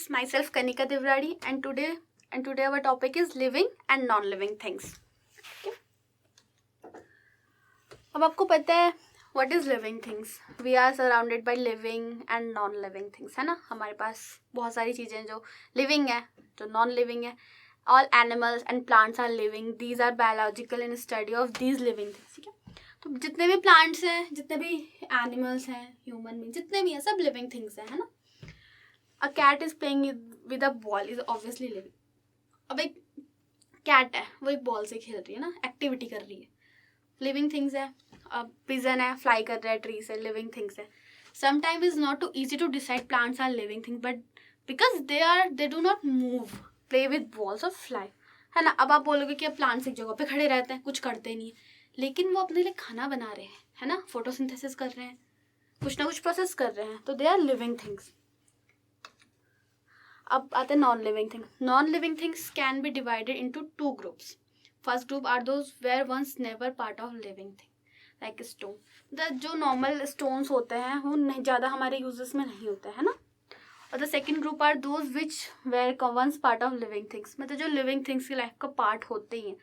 friends, myself Kanika Devradi, and today our topic is living and non-living things. Okay? अब आपको पता है what is living things? We are surrounded by living and non-living things, है ना. हमारे पास बहुत सारी चीज़ें जो living है, जो non-living है. All animals and plants are living. These are biological in study of these living things. ठीक है. तो जितने भी प्लांट्स हैं, जितने भी एनिमल्स हैं, ह्यूमन बीइंग जितने भी हैं, सब लिविंग थिंग्स हैं, है ना. A cat is playing with a ball is obviously living. अब एक कैट है, वो एक बॉल से खेल रही है ना, एक्टिविटी कर रही है, लिविंग थिंग्स है. अब पिजन है, फ्लाई कर रहा है ट्री से, लिविंग थिंग्स है. Sometime is not too easy to decide plants are living thing, but because they do not move, play with balls और फ्लाई, है ना. अब आप बोलोगे कि अब प्लांट्स एक जगह पे खड़े रहते हैं, कुछ करते नहीं है, लेकिन वो अपने लिए खाना बना रहे हैं, है ना, फोटोसिंथेसिस कर रहे हैं, कुछ ना कुछ प्रोसेस कर रहे हैं, तो दे आर लिविंग थिंग्स. अब आते हैं non living things. Non living things can be divided into two groups. First group are those were once never part of living thing, like stone. जो नॉर्मल स्टोन्स होते हैं वो नहीं ज़्यादा हमारे यूजेस में नहीं होते हैं ना. और the second group are those which were once part of living things, मतलब जो लिविंग थिंग्स की लाइफ का पार्ट होते ही हैं.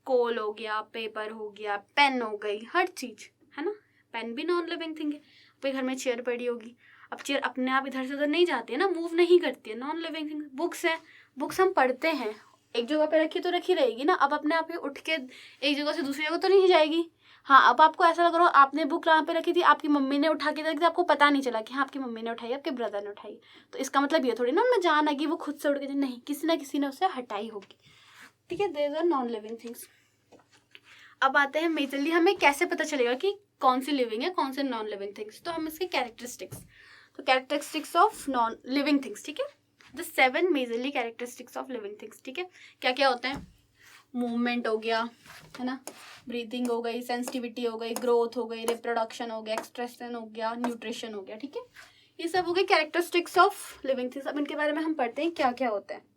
कोल हो गया, पेपर हो गया, पेन हो गई, हर चीज़, है ना. पेन भी नॉन लिविंग थिंग है. आपके घर में चेयर पड़ी होगी, अब चेयर अपने आप इधर से उधर नहीं जाती है ना, मूव नहीं करती है, नॉन लिविंग थिंग. बुक्स है, बुक्स हम पढ़ते हैं, एक जगह पे रखी तो रखी रहेगी ना, अब अपने आप ही उठ के एक जगह से दूसरी जगह तो नहीं जाएगी. हाँ, अब आपको ऐसा लग रहा हो आपने बुक यहाँ पे रखी थी, आपकी मम्मी ने उठा के रखी थी, आपको पता नहीं चला कि हाँ आपकी मम्मी ने उठाई, आपके ब्रदर ने उठाई, तो इसका मतलब ये थोड़ी ना उनमें जान आएगी वो खुद से उठ के, नहीं, किसी ना किसी ने उसे हटाई होगी. ठीक है, there are non living things. अब आते हैं मेजरली हमें कैसे पता चलेगा कि कौन सी लिविंग है, कौन से नॉन लिविंग थिंग्स. तो हम इसके कैरेक्टरिस्टिक्स, तो characteristics of non living things. ठीक है, the 7 majorly characteristics of living things. ठीक है, क्या क्या होते हैं. मूवमेंट हो गया, है ना, ब्रीथिंग हो गई, सेंसिटिविटी हो गई, ग्रोथ हो गई, रिप्रोडक्शन हो गया, एक्सप्रेशन हो गया, न्यूट्रिशन हो गया. ठीक है, ये सब हो गए कैरेक्टरिस्टिक्स ऑफ लिविंग थिंग्स. अब इनके बारे में हम पढ़ते हैं क्या क्या होता है.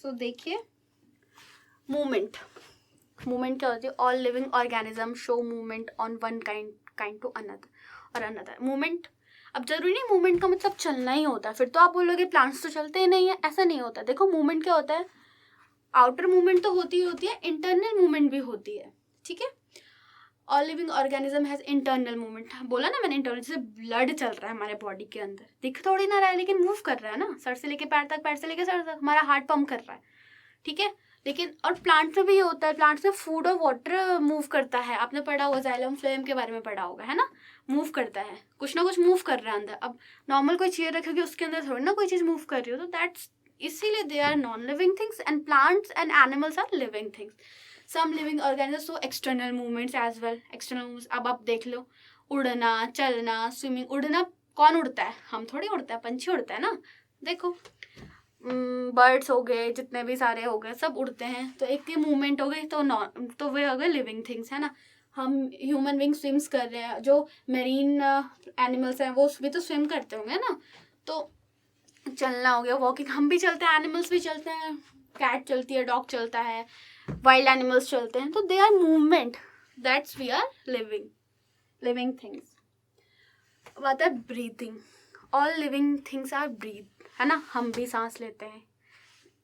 तो देखिए, मूवमेंट. मूवमेंट क्या होती है. All living organism show movement on one kind to another. Movement, अब जरूरी नहीं मूवमेंट का मतलब चलना ही होता है, फिर तो आप बोलोगे प्लांट्स तो चलते ही नहीं है, ऐसा नहीं होता. देखो, मूवमेंट क्या होता है, आउटर मूवमेंट तो होती ही होती है, इंटरनल मूवमेंट भी होती है. ठीक है, all living organism has internal movement. बोला ना मैंने, इंटरनल, जैसे ब्लड चल रहा है हमारे बॉडी के अंदर, दिख थोड़ी ना रहा है, लेकिन मूव कर रहा है ना, सर से लेके पैर तक, पैर से लेके सर तक, हमारा हार्ट पंप कर रहा है. ठीक है, लेकिन और प्लांट में भी ये होता है, प्लांट्स में फूड और वाटर मूव करता है. आपने पढ़ा होगा, जाइलम फ्लोएम के बारे में पढ़ा होगा, है ना, मूव करता है, कुछ ना कुछ मूव कर रहा है अंदर. अब नॉर्मल कोई चेयर रखोगे, उसके अंदर थोड़ी ना कोई चीज़ मूव कर रही हो, तो दैट्स, इसीलिए they are non living things and plants and animals are living things. Some living organisms show external movements as well. External movements, अब आप देख लो, उड़ना, चलना, स्विमिंग. उड़ना कौन उड़ता है, हम थोड़ी उड़ता है, पंछी उड़ता है ना. देखो, बर्ड्स हो गए, जितने भी सारे हो गए, सब उड़ते हैं, तो एक ये मूवमेंट हो गई, तो वे हो गए लिविंग थिंग्स, है ना. हम ह्यूमन बीइंग स्विम्स कर रहे हैं, जो मेरीन एनिमल्स हैं वो भी तो स्विम करते होंगे ना, तो चलना हो गया, वॉकिंग. हम भी चलते हैं, एनिमल्स भी चलते हैं, कैट चलती है, डॉग चलता है, वाइल्ड एनिमल्स चलते हैं, तो they are movement, that's we are living things. अब आता है breathing. All living things are breathe, है ना, हम भी सांस लेते हैं,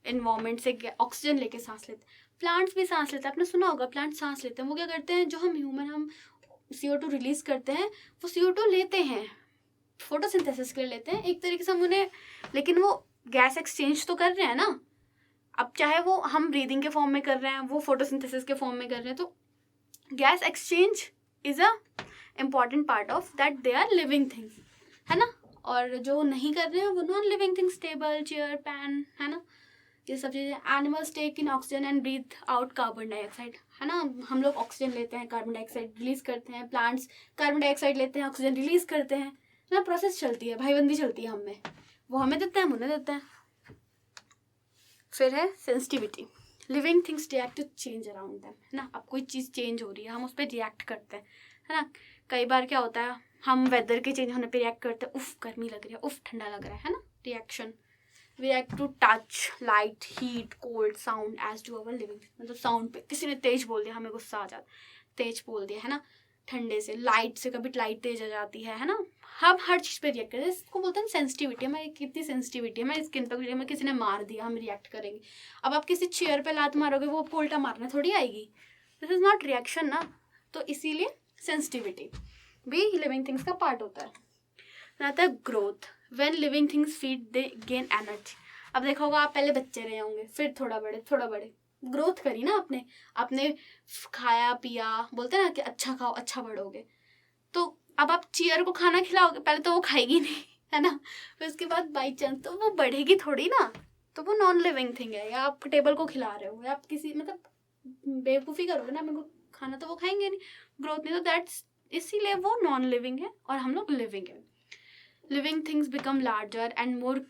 इन्वायरमेंट से ऑक्सीजन लेके सांस लेते हैं. प्लांट्स भी सांस लेते हैं, आपने सुना होगा, प्लांट सांस लेते हैं. वो क्या करते हैं, जो हम CO2 रिलीज करते हैं, वो CO2 लेते हैं, फोटोसिंथेसिस के लिए लेते हैं एक तरीके से हम उन्हें, लेकिन वो गैस एक्सचेंज तो कर रहे हैं ना. अब चाहे वो हम ब्रीदिंग के फॉर्म में कर रहे हैं, वो फोटोसिंथेसिस के फॉर्म में कर रहे हैं, तो gas exchange is a important part of that, they are living things, है ना. और जो नहीं कर रहे हैं वो non living things, table, chair, pen, है ना, ये सब चीज़ें. Animals take in oxygen and breathe out carbon dioxide, है ना. हम लोग ऑक्सीजन लेते हैं, कार्बन डाइऑक्साइड रिलीज करते हैं. प्लांट्स कार्बन डाइऑक्साइड लेते हैं, ऑक्सीजन रिलीज करते हैं, ना. प्रोसेस चलती है, भाईबंदी चलती है हम में, वो हमें देते हैं, हम उन्हें देते हैं. फिर है sensitivity. Living things react to change around them, है ना. अब कोई चीज़ चेंज हो रही है, हम उस पर रिएक्ट करते हैं, है ना. कई बार क्या होता है, हम वेदर के चेंज होने पे रिएक्ट करते हैं, उफ गर्मी लग रही है, उफ ठंडा लग रहा है ना. Reaction. We react to touch, light, heat, cold, sound as to our living. मतलब साउंड पे किसी ने तेज बोल दिया, हमें गुस्सा आ जाता, तेज बोल दिया, है ना. ठंडे से, लाइट से, कभी लाइट तेज आ जाती है ना, हम हर चीज़ पे रिएक्ट करते हैं। इसको बोलते हैं सेंसिटिविटी। हमारी कितनी सेंसिटिविटी है, हमारी स्किन पर हमें किसी ने मार दिया, हम रिएक्ट करेंगे। अब आप किसी चेयर पे लात मारोगे, वो आपको उल्टा मारने थोड़ी आएगी, दिस इज़ नॉट रिएक्शन ना। तो इसीलिए सेंसिटिविटी भी लिविंग थिंग्स का पार्ट होता है। आता है growth. When living things feed they gain energy. अब देखा होगा, आप पहले बच्चे रहे होंगे, फिर थोड़ा बड़े, ग्रोथ करी ना आपने खाया पिया, बोलते हैं ना कि अच्छा खाओ अच्छा बढ़ोगे। तो अब आप चीयर को खाना खिलाओगे, पहले तो वो खाएगी नहीं, है ना, फिर उसके बाद बाई चांस तो वो बढ़ेगी थोड़ी ना, तो वो नॉन लिविंग थिंग है। या आप टेबल को खिला रहे हो, या आप किसी मतलब बेवकूफ़ी करोगे ना, मेरे को खाना, तो वो खाएंगे नहीं, ग्रोथ नहीं। तो दैट्स, इसीलिए वो नॉन लिविंग है और हम लोग लिविंग है। Living things become larger and more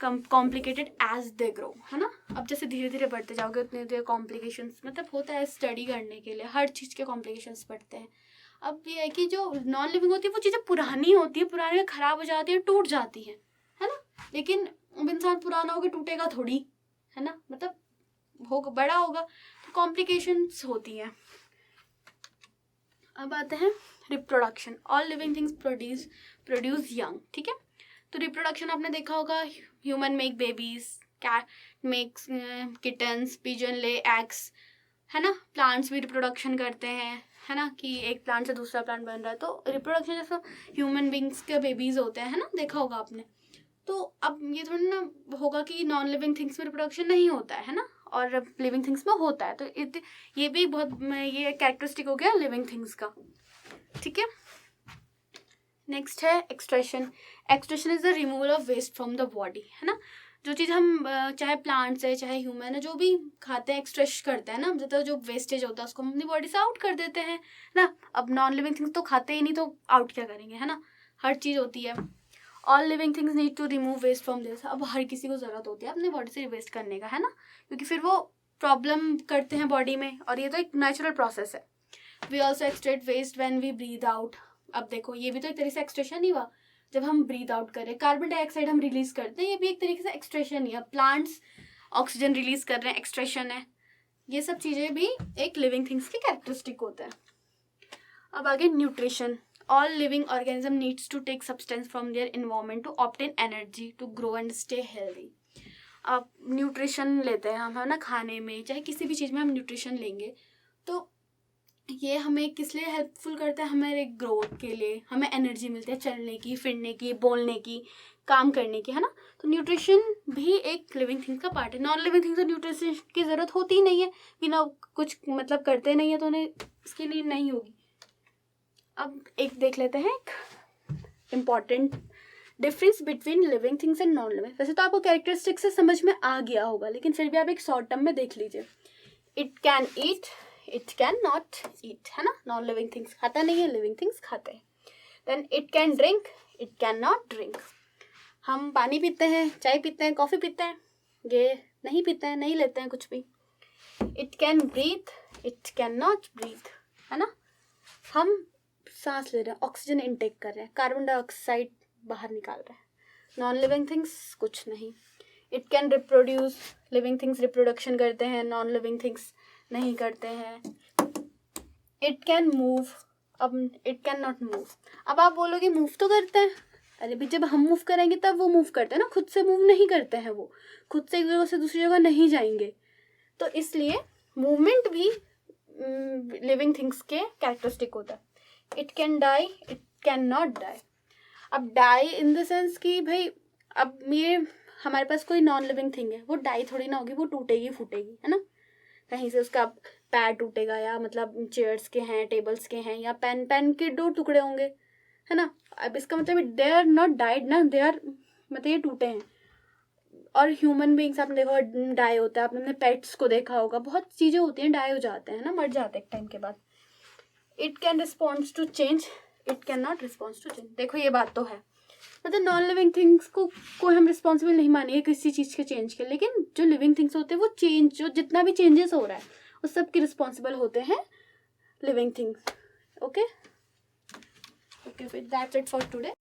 complicated as they grow, है ना। अब जैसे धीरे धीरे बढ़ते जाओगे उतने धीरे कॉम्प्लिकेशंस, मतलब होता है स्टडी करने के लिए हर चीज़ के कॉम्प्लिकेशंस बढ़ते हैं। अब ये है कि जो नॉन लिविंग होती है वो चीज़ें पुरानी होती है, पुरानी खराब हो जाती है, टूट जाती है ना। लेकिन अब इंसान पुराना होगा टूटेगा थोड़ी, है ना, मतलब होगा बड़ा होगा, तो कॉम्प्लिकेशंस होती हैं। अब आते हैं reproduction. All living things produce young, ठीक है। तो रिप्रोडक्शन आपने देखा होगा, human make babies, cat makes kittens, pigeon lay eggs, है ना। प्लांट्स भी रिप्रोडक्शन करते हैं, है ना, कि एक प्लांट से दूसरा प्लांट बन रहा है। तो रिप्रोडक्शन जैसा ह्यूमन बींग्स के बेबीज होते हैं, है ना, देखा होगा आपने। तो अब ये थोड़ी ना होगा कि नॉन लिविंग थिंग्स में रिप्रोडक्शन नहीं होता है ना, और लिविंग थिंग्स में होता है। तो ये भी बहुत, ये कैरेक्टरिस्टिक हो गया लिविंग थिंग्स का, ठीक है। नेक्स्ट है extraction. Extraction is the removal of waste from the body, है ना। जो चीज़ हम चाहे प्लांट्स है चाहे ह्यूमन है, जो भी खाते हैं एक्सट्रैक्ट करते हैं ना, मतलब जो वेस्टेज होता है उसको हम अपनी बॉडी से आउट कर देते हैं ना। अब नॉन लिविंग थिंग्स तो खाते ही नहीं, तो आउट क्या करेंगे, है ना, हर चीज़ होती है। All living things need to remove waste from this. अब हर किसी को ज़रूरत होती है अपनी बॉडी से वेस्ट करने का, है ना, क्योंकि फिर वो प्रॉब्लम करते हैं बॉडी में, और ये तो एक नेचुरल प्रोसेस है। We also extract waste when we breathe out. अब देखो, ये भी तो एक तरीके से एक्सट्रैक्शन ही हुआ, जब हम ब्रीद आउट करें, कार्बन डाइऑक्साइड हम रिलीज करते हैं, ये भी एक तरीके से एक्सट्रैक्शन ही है। प्लांट्स ऑक्सीजन रिलीज कर रहे हैं, एक्सट्रैक्शन है। ये सब चीज़ें भी एक लिविंग थिंग्स की कैरेक्टरिस्टिक होता है। अब आगे nutrition. All living organism needs to take substance from their environment to obtain energy to grow and stay healthy. अब न्यूट्रिशन लेते हैं हम, है ना, खाने में चाहे किसी भी चीज़ में हम न्यूट्रिशन लेंगे, तो ये हमें किस लिए हेल्पफुल करता है, हमारे ग्रोथ के लिए, हमें एनर्जी मिलती है चलने की, फिरने की, बोलने की, काम करने की, है ना। तो न्यूट्रिशन भी एक लिविंग थिंग्स का पार्ट है। नॉन लिविंग थिंग्स तो न्यूट्रिशन की ज़रूरत होती ही नहीं है, बिना कुछ मतलब करते नहीं है, तो उन्हें इसकी नीड नहीं होगी। अब एक देख लेते हैं एक important difference between living things and non living. वैसे तो आपको कैरेक्टरिस्टिक्स से समझ में आ गया होगा, लेकिन फिर भी आप एक शॉर्ट टर्म में देख लीजिए। It can eat, it can not eat, है ना। नॉन लिविंग थिंग्स खाता नहीं है, लिविंग थिंग्स खाते हैं। Then it can drink, it can not drink. हम पानी पीते हैं, चाय पीते हैं, कॉफ़ी पीते हैं, ये नहीं पीते हैं, नहीं लेते हैं कुछ भी। It can breathe, it can not breathe, है ना। हम सांस ले रहे हैं, ऑक्सीजन इनटेक कर रहे हैं, कार्बन डाइऑक्साइड बाहर निकाल रहे हैं। नॉन लिविंग थिंग्स कुछ नहीं। It can reproduce, living things reproduction करते हैं, नॉन लिविंग थिंग्स नहीं करते हैं। इट कैन मूव, अब इट कैन नॉट मूव। अब आप बोलोगे मूव तो करते हैं, अरे भाई जब हम मूव करेंगे तब वो मूव करते हैं ना, खुद से मूव नहीं करते हैं, वो खुद से एक जगह से दूसरी जगह नहीं जाएंगे। तो इसलिए मूवमेंट भी लिविंग थिंग्स के कैरेक्टरिस्टिक होता है। It can die, it can not die. अब डाई इन द सेंस कि भाई अब ये हमारे पास कोई नॉन लिविंग थिंग है, वो डाई थोड़ी ना होगी, वो टूटेगी फूटेगी, है ना। कहीं से उसका पैर टूटेगा, या मतलब चेयर्स के हैं, टेबल्स के हैं, या पेन के 2 टुकड़े होंगे, है ना। अब इसका मतलब दे आर नॉट डाइड ना, दे आर मतलब ये टूटे हैं। और ह्यूमन बींग्स आपने देखा डाई होता है, आपने अपने पेट्स को देखा होगा, बहुत चीज़ें होती हैं डाई हो जाते हैं ना, मर जाते हैं एक टाइम के बाद। It can response to change, it can not response to change. देखो ये बात तो है, मतलब नॉन लिविंग थिंग्स को कोई हम रिस्पॉन्सिबल नहीं मानेंगे किसी चीज़ के चेंज के, लेकिन जो लिविंग थिंग्स होते हैं वो चेंज, जो जितना भी चेंजेस हो रहा है उस सब के रिस्पॉन्सिबल होते हैं लिविंग थिंग्स। ओके, फिर दैट्स इट फॉर टुडे।